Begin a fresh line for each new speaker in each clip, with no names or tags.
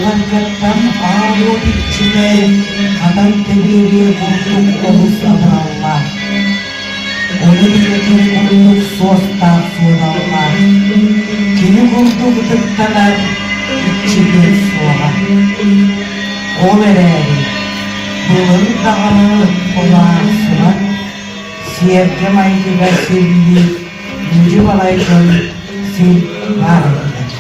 Yalancaktan ağır içine kadar tebiriye bulduk olursa Allah. Onu bilirken bulduk sostan sonra. Kimi bulduk tıktalar içine soğa. O vereri. Bulur dağını kulağı sevgim aydıga sevgili inci balayken sil var edilir.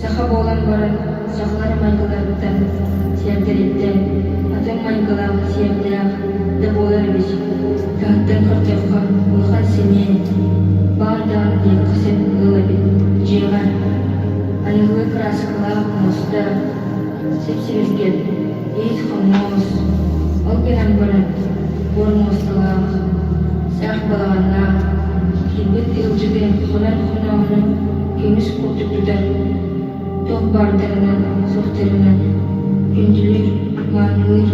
Saha boğulan barın, sahları maygılarından, siyerdelikten, atın maygılar siyerdeğ de boğular biz. Tahttan kırtıqqa, ulğan seni, bağdağın diye kısıp ılıbi, ciğan. Anıgı kraskılar musta, sepsibirgen, eğit xamuz, ol gelen barın, borun mustalar, sağ balağına, kilbet ilciden xunan xunağının, gümüş kurtuktudan, Top bardarından, sohtarından, gündülür, manılır,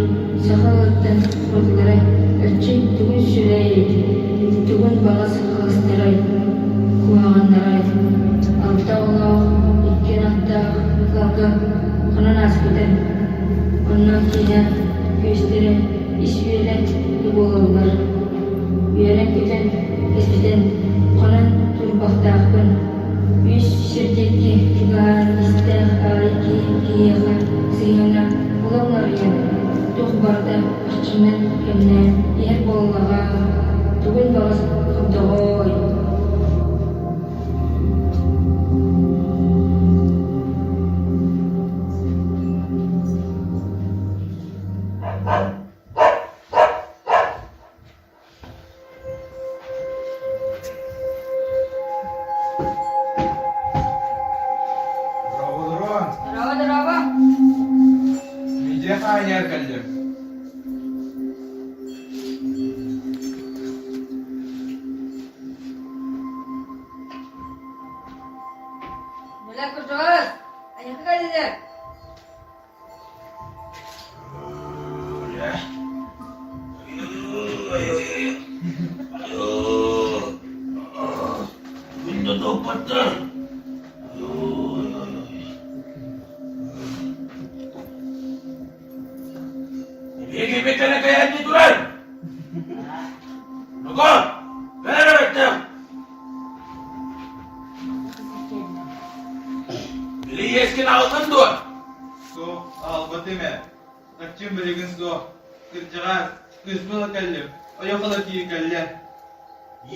sahalıktan fırtılara, ölçek tügün süreyit, tügün balası kılıstırayt, kuağanlarayt, altta oğlağı, itken attağı, kalka, kanan askıdan, ondan kine, göstere, işveren, yuboğullar, üyeren köten, eskiden, kanan turbaqtağın, Yüz şirdetki, kibar, ister, ayki, kiyağa, sıyana, olanlar yer. Toq barda, açından, kemden, yer boğulağa, tügün bağız kıbdağoy.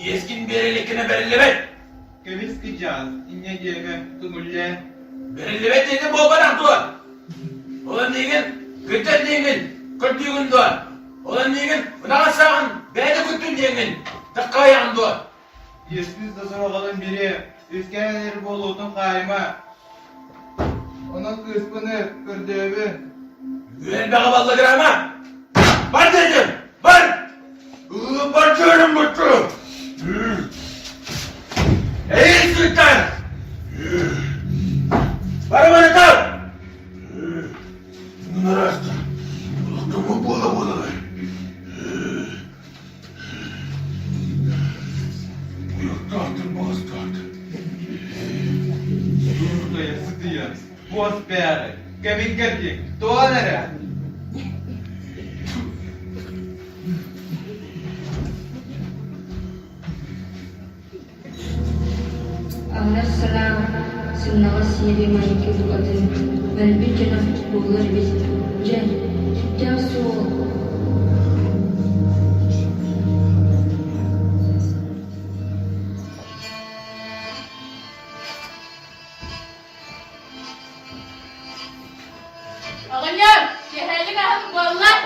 Yeskin berilikine berilibet.
Kemis kıcağız, inye diyeme, tümülle.
Berilibet dedi bu bana tuğan. Olan diyegin, gıccan diyegin, kırt diyegin tuğan. Olan diyegin, buna sağın, beyde küttün diyegin, tıkka yağın tuğan.
Yesiniz de sorağalın biri, üskeneleri bol otun kayma. Onun kıspını, kırdöğü.
Güven bağı ballı kırama. Var dedim, var. Var diyorum mutlu. Ey sultan! Para bana tak! Bunlar hasta. Kulaklarımı bola. Uyakta atın, bağızda atın.
Yurtaya sıtıyız, boz beri, kemik gerçek, doğanlara.
Ağlar salam, sınnağı siyeri mayıkı buladın, belbir canım boğular biz, can, tütten soğuk.
Ağalar, şehirli kahve boğular.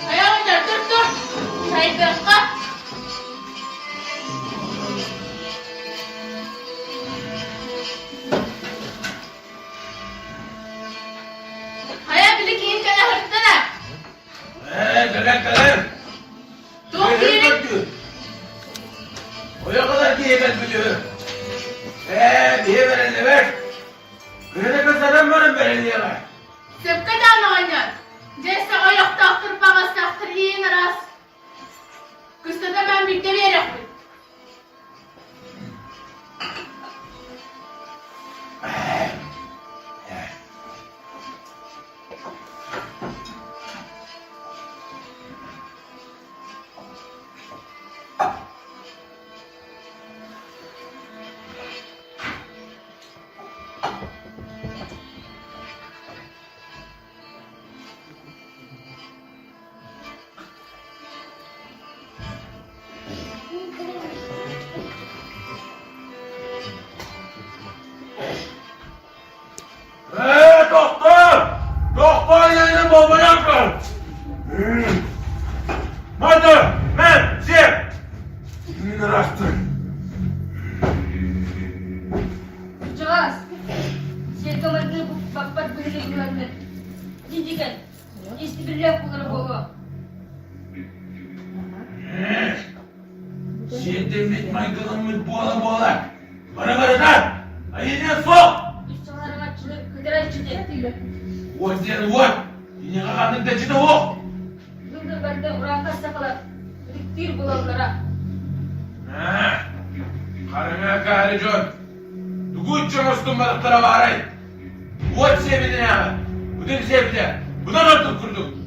Ayağım dur. Sayın Beyazka.
diye gelmedi. Diye verenle ver. Kırıda kısadan varım belediye var.
Sepka dağınağınlar. Cesse ayak taktır, pagas taktır, yiyin aras. Kıstada ben birlikte verek mi?
Doktor! Doktor yayını bombayan kal! Mother, man, ship! Rastır.
Jelas. Saya kemarin bapak beri bulannya. Jinjikan. İstibillah kulları bolu.
Şiyetim bitmeyi kılınmış boğala. Bana da! Ayıcı sok!
Kederay иччитэ.
Вот ден вот! Ini kakaknya dah cita wok!
Bunda benda urangka sakala diktir bulanlara.
Karına kahri John! Duguçça mostum balıklara varay! Вот sevdin ya! Bu da bir sevdi! Bundan artık kurduk!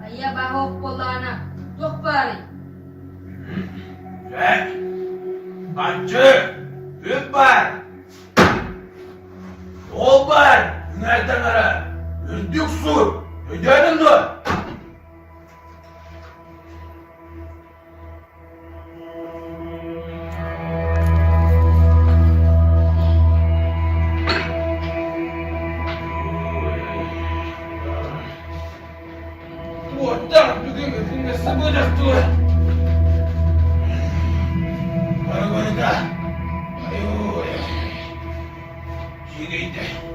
Ayah bahu polana. Dok bari.
Bacı! Hüpper! Olbar! Nereden ara? Ürdük su! Ödenin dur! Ortak bugün öpünde sabırlık dur! Bana da! Ayoo! Şigeyde!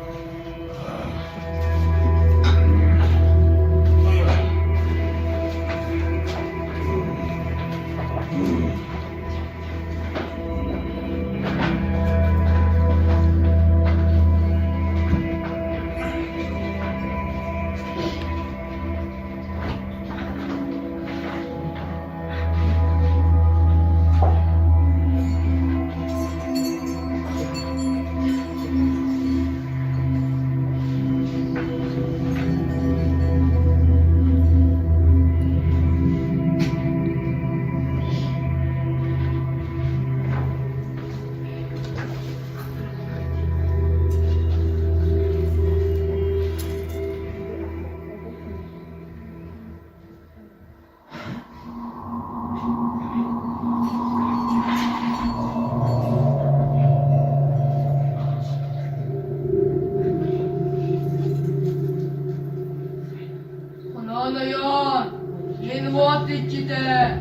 иччитэ.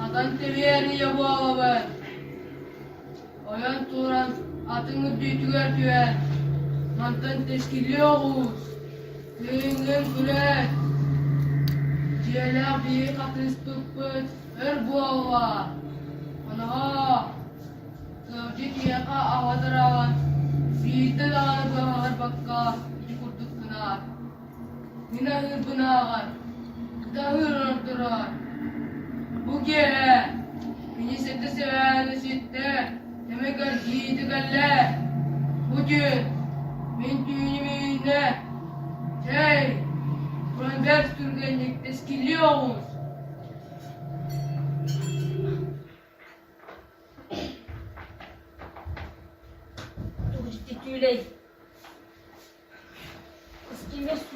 Атан теверни ябуалабын. Оян туран атыңы дүйтүгер түен. Мантан тескили оғуз. Түйінген күлет. Жиелер бейік атыстықпыт өр буалла. Онаға сövcü kiyaka avadırağın. Biydi dağını bağır bakka. İki kurtuk kınar. Yine hırbınağın. Dağır ordurar. Bu gele. Beni sette severdi sitte. Demek giydi galle. Bugün ben düğünümüne. Buran bir türgenlik teskiliyoruz.
tüyley. Eskime su.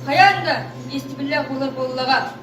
Hayanda istibillah bulur bollaga.